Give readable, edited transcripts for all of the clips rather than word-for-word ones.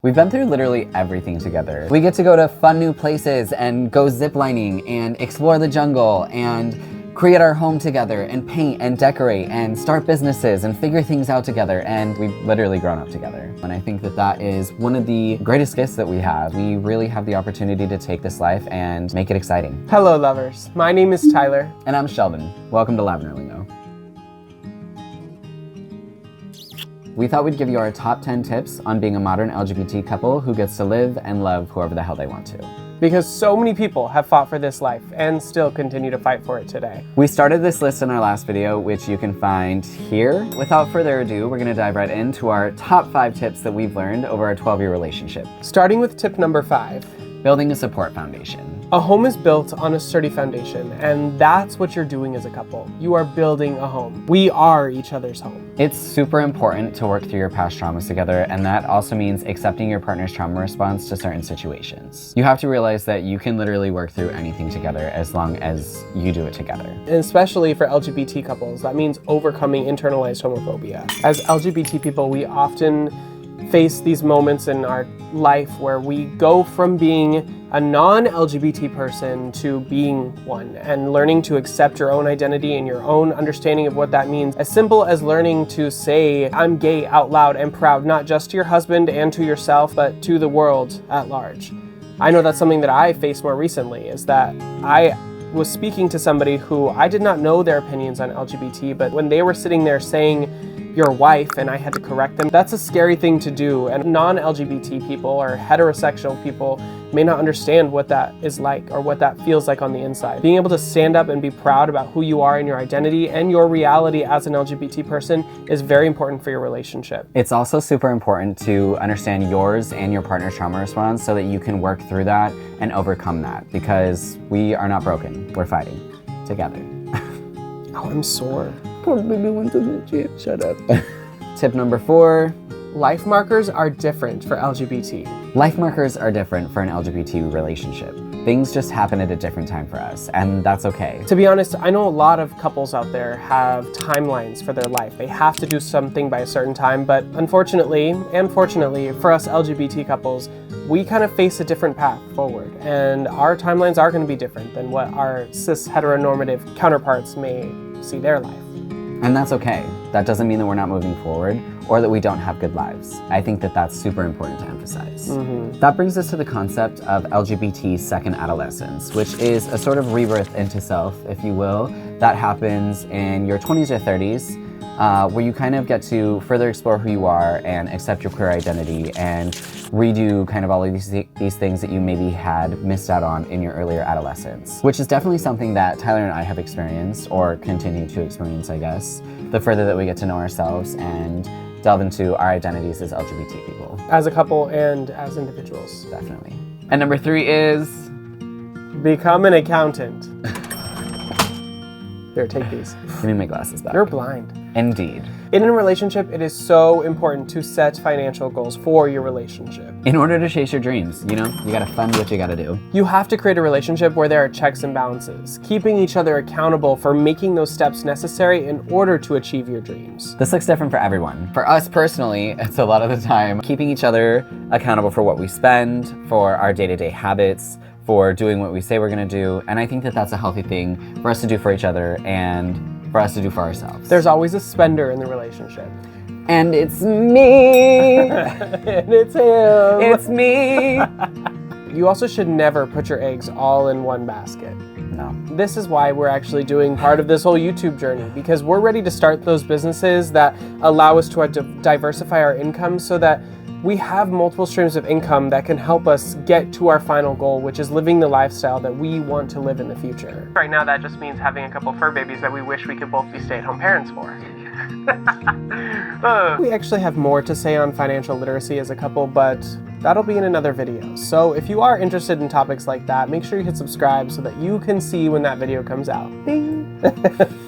We've been through literally everything together. We get to go to fun new places and go ziplining and explore the jungle and create our home together and paint and decorate and start businesses and figure things out together, and we've literally grown up together. And I think that that is one of the greatest gifts that we have. We really have the opportunity to take this life and make it exciting. Hello lovers, my name is Tyler. And I'm Sheldon. Welcome to Lavender, Lingo. We thought we'd give you our top 10 tips on being a modern LGBT couple who gets to live and love whoever the hell they want to. Because so many people have fought for this life and still continue to fight for it today. We started this list in our last video, which you can find here. Without further ado, we're gonna dive right into our top 5 tips that we've learned over our 12-year relationship. Starting with tip number 5. Building a support foundation. A home is built on a sturdy foundation, and that's what you're doing as a couple. You are building a home. We are each other's home. It's super important to work through your past traumas together, and that also means accepting your partner's trauma response to certain situations. You have to realize that you can literally work through anything together as long as you do it together. And especially for LGBT couples, that means overcoming internalized homophobia. As LGBT people, we often face these moments in our life where we go from being a non-LGBT person to being one, and learning to accept your own identity and your own understanding of what that means. As simple as learning to say, I'm gay out loud and proud, not just to your husband and to yourself, but to the world at large. I know that's something that I faced more recently, is that I was speaking to somebody who I did not know their opinions on LGBT, but when they were sitting there saying, your wife, and I had to correct them. That's a scary thing to do, and non-LGBT people or heterosexual people may not understand what that is like or what that feels like on the inside. Being able to stand up and be proud about who you are and your identity and your reality as an LGBT person is very important for your relationship. It's also super important to understand yours and your partner's trauma response so that you can work through that and overcome that, because we are not broken. We're fighting together. Oh, I'm sore. Poor baby went to the gym. Shut up. Tip number 4. Life markers are different for LGBT. Life markers are different for an LGBT relationship. Things just happen at a different time for us, and that's okay. To be honest, I know a lot of couples out there have timelines for their life. They have to do something by a certain time, but unfortunately, and fortunately, for us LGBT couples, we kind of face a different path forward, and our timelines are going to be different than what our cis-heteronormative counterparts may see their life. And that's okay. That doesn't mean that we're not moving forward or that we don't have good lives. I think that that's super important to emphasize. That brings us to the concept of LGBT second adolescence, which is a sort of rebirth into self, if you will, that happens in your 20s or 30s, where you kind of get to further explore who you are and accept your queer identity and redo kind of all of these things that you maybe had missed out on in your earlier adolescence, which is definitely something that Tyler and I have experienced, or continue to experience, I guess, the further that we get to know ourselves and delve into our identities as LGBT people. As a couple and as individuals. Definitely. And number 3 is... become an accountant. Here, take these. Give me my glasses back. You're blind. Indeed. In a relationship, it is so important to set financial goals for your relationship. In order to chase your dreams, you know, you gotta fund what you gotta do. You have to create a relationship where there are checks and balances, keeping each other accountable for making those steps necessary in order to achieve your dreams. This looks different for everyone. For us personally, it's a lot of the time keeping each other accountable for what we spend, for our day-to-day habits, for doing what we say we're gonna do, and I think that that's a healthy thing for us to do for each other and for us to do for ourselves. There's always a spender in the relationship. And it's me! And it's him! It's me! You also should never put your eggs all in one basket. No. This is why we're actually doing part of this whole YouTube journey, because we're ready to start those businesses that allow us to diversify our income so that we have multiple streams of income that can help us get to our final goal, which is living the lifestyle that we want to live in the future. Right now, that just means having a couple fur babies that we wish we could both be stay-at-home parents for. We actually have more to say on financial literacy as a couple, but that'll be in another video. So if you are interested in topics like that, make sure you hit subscribe so that you can see when that video comes out. Ding!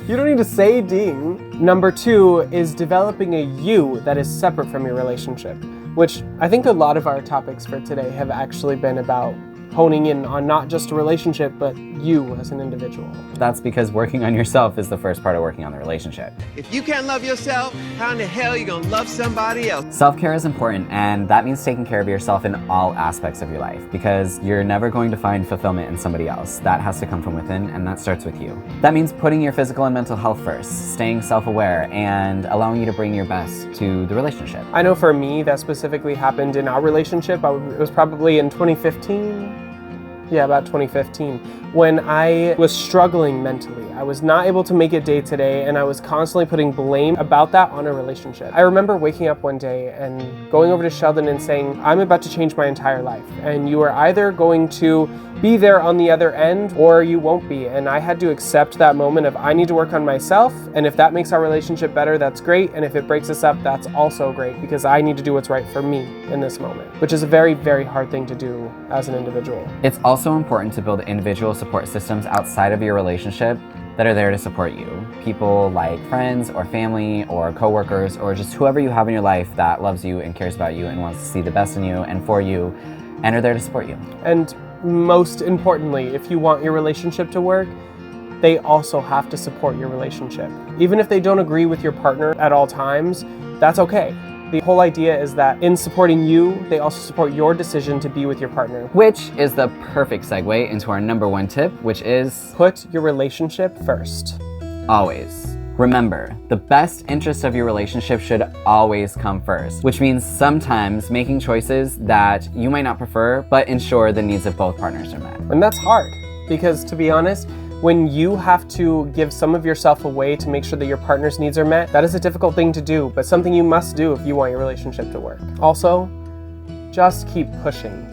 You don't need to say ding. Number 2 is developing a you that is separate from your relationship, which I think a lot of our topics for today have actually been about honing in on not just a relationship, but you as an individual. That's because working on yourself is the first part of working on the relationship. If you can't love yourself, how in the hell are you gonna love somebody else? Self-care is important, and that means taking care of yourself in all aspects of your life, because you're never going to find fulfillment in somebody else. That has to come from within, and that starts with you. That means putting your physical and mental health first, staying self-aware, and allowing you to bring your best to the relationship. I know for me, that specifically happened in our relationship. It was probably in 2015. Yeah, about 2015, when I was struggling mentally. I was not able to make it day to day, and I was constantly putting blame about that on a relationship. I remember waking up one day and going over to Sheldon and saying, I'm about to change my entire life, and you are either going to be there on the other end, or you won't be. And I had to accept that moment of, I need to work on myself, and if that makes our relationship better, that's great, and if it breaks us up, that's also great, because I need to do what's right for me in this moment, which is a very, very hard thing to do as an individual. It's also important to build individual support systems outside of your relationship that are there to support you. People like friends or family or coworkers or just whoever you have in your life that loves you and cares about you and wants to see the best in you and for you and are there to support you. And most importantly, if you want your relationship to work, they also have to support your relationship. Even if they don't agree with your partner at all times, that's okay. The whole idea is that in supporting you, they also support your decision to be with your partner. Which is the perfect segue into our number one tip, which is put your relationship first. Always. Remember, the best interest of your relationship should always come first, which means sometimes making choices that you might not prefer, but ensure the needs of both partners are met. And that's hard, because to be honest, when you have to give some of yourself away to make sure that your partner's needs are met, that is a difficult thing to do, but something you must do if you want your relationship to work. Also, just keep pushing.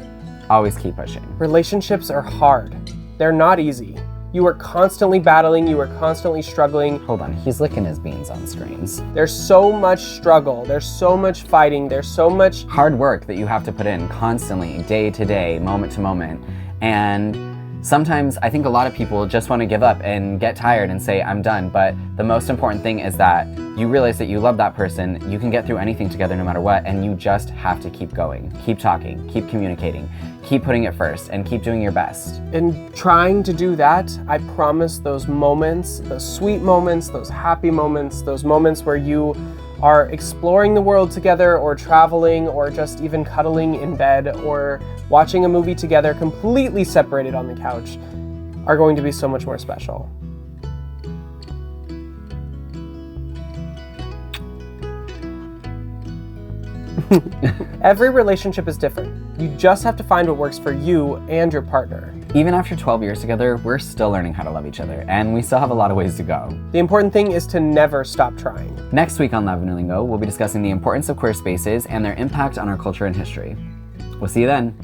Always keep pushing. Relationships are hard. They're not easy. You are constantly battling, you are constantly struggling. Hold on, he's licking his beans on screens. There's so much struggle, there's so much fighting, there's so much hard work that you have to put in constantly, day to day, moment to moment. And sometimes I think a lot of people just want to give up and get tired and say, I'm done. But the most important thing is that you realize that you love that person, you can get through anything together no matter what, and you just have to keep going, keep talking, keep communicating, keep putting it first, and keep doing your best. In trying to do that, I promise those moments, those sweet moments, those happy moments, those moments where you are exploring the world together or traveling or just even cuddling in bed or watching a movie together completely separated on the couch are going to be so much more special. Every relationship is different. You just have to find what works for you and your partner. Even after 12 years together, we're still learning how to love each other, and we still have a lot of ways to go. The important thing is to never stop trying. Next week on Lavender Lingo, we'll be discussing the importance of queer spaces and their impact on our culture and history. We'll see you then.